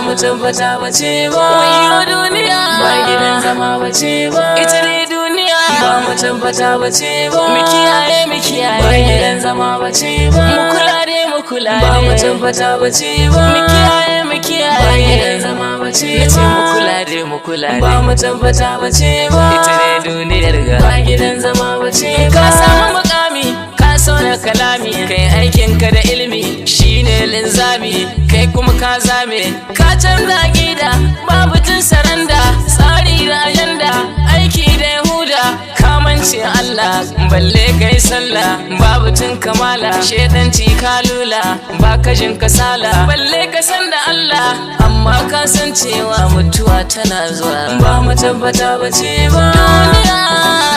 mu tabbata bace ba. Wayo duniya Ba gidan zama bace ba. ita ne duniya Ba mu tabbata bace ba. mu kiyaye mu Ba kiyaye gidan zama bace ba. mu kula dai mu kula Ba mu dai tabbata bace ba. mu kiyaye mu Ba kiyaye gidan zama bace nace ba. mu kula dai mu kula Ba dai mu tabbata bace ba. ita ne duniyar ga Ba gidan zama bace ba. ka samu mukami ka sauna kalami kai aikin ka da ilimi shine linzami kai kuma ka zame ka canza gida babu tun saranda tsari da ajanda aiki da yahuda kamance Allah balle kai sallah babu tun kamala shedanci kalula ba kajin kasala balle ka san da Allah amma ka san cewa mutuwa tana zuwa Ba mu tabbata bace ba. duniya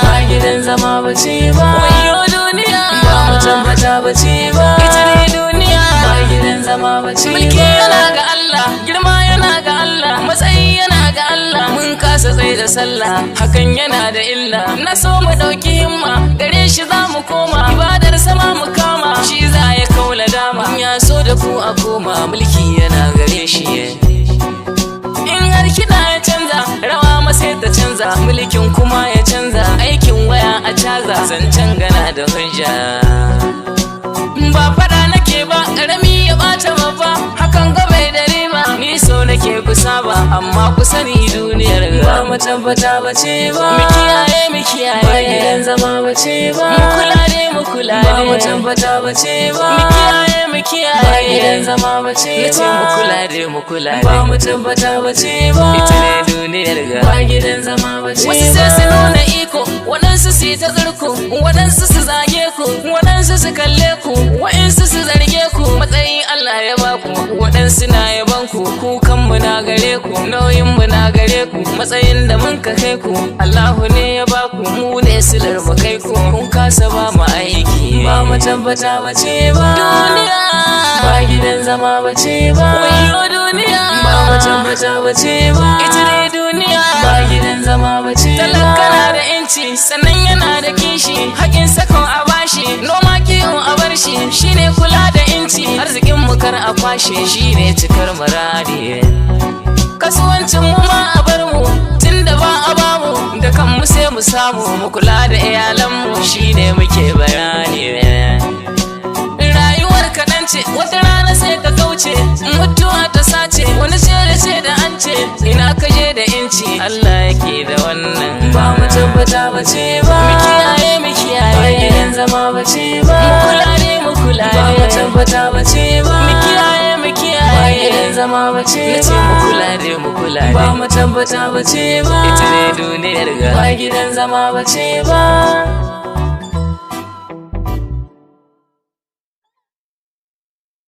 Ba gidan zama bace ba. wayo duniya Ba mu tabbata bace ba. ita ne duniya Ba gidan zama bace mulki ba. yana ga Allah girma yana ga Allah matsayi yana ga Allah mun kasa tsaye da sallah hakan yana da illa na so mu dauki himma gare shi za mu koma ibadar sama mu kama shi za ya kaula dama ya so da ku a koma mulki yana gare shi in har kiɗa ya canza rawa ma sai ta canza mulkin kuma ya canza aikin waya a caza zancen gana da hujja ba fada nake ba ƙarami ya ɓata babba hakan ga bai da riba ni so nake kusa ba amma ku sani duniyar Ba ga mu tabbata bace ba. mu kiyaye mu Ba kiyaye gidan zama bace ba. mu kula dai mu kula Ba mu dai tabbata bace ba. mu kiyaye mu Ba kiyaye gidan zama bace nace ba. mu kula dai mu kula Ba dai mu tabbata bace ba. ita ne duniyar ga Ba gidan zama bace wasu sai su nuna iko waɗansu su yi ta tsirku waɗansu su zage ku waɗansu su kalle ku waɗansu su zarge ku matsayin Allah ya baku waɗansu na yaban ku kukan mu na gare ku nauyin mu na gare ku matsayin da mun ka kai ku Allahu ne ya baku mu ne silar mu kai ku kun kasa ba mu aiki Ba mu tabbata bace ba. duniya Ba gidan zama bace ba. wayo duniya Ba mu tabbata bace ba. ita ne duniya Ba gidan zama bace ba. talaka na da inci sannan yana da kishi haƙin sakon a bashi noma kiwon a bar shi shine kula da inci arzikin mu kar a kwashe shine cikar muradi kasuwancin mu ma a bar mu tunda ba a bamu da kanmu sai mu samu mu kula da iyalan mu shine muke bayani rayuwar kaɗan ce wata rana sai ka kauce mutuwa ta sace wani ce da an ce ina ka je da inci Allah yake da wannan Ba mu tabbata bace ba. mu kiyaye mu Ba kiyaye gidan zama bace ba. mu kula ne mu kula Ba mu ne tabbata bace ba. mu kiyaye mu Ba kiyaye gidan zama bace nace ba. mu kula ne mu kula Ba ne mu tabbata bace ba. ita ne duniyar ga Ba gidan zama bace ba.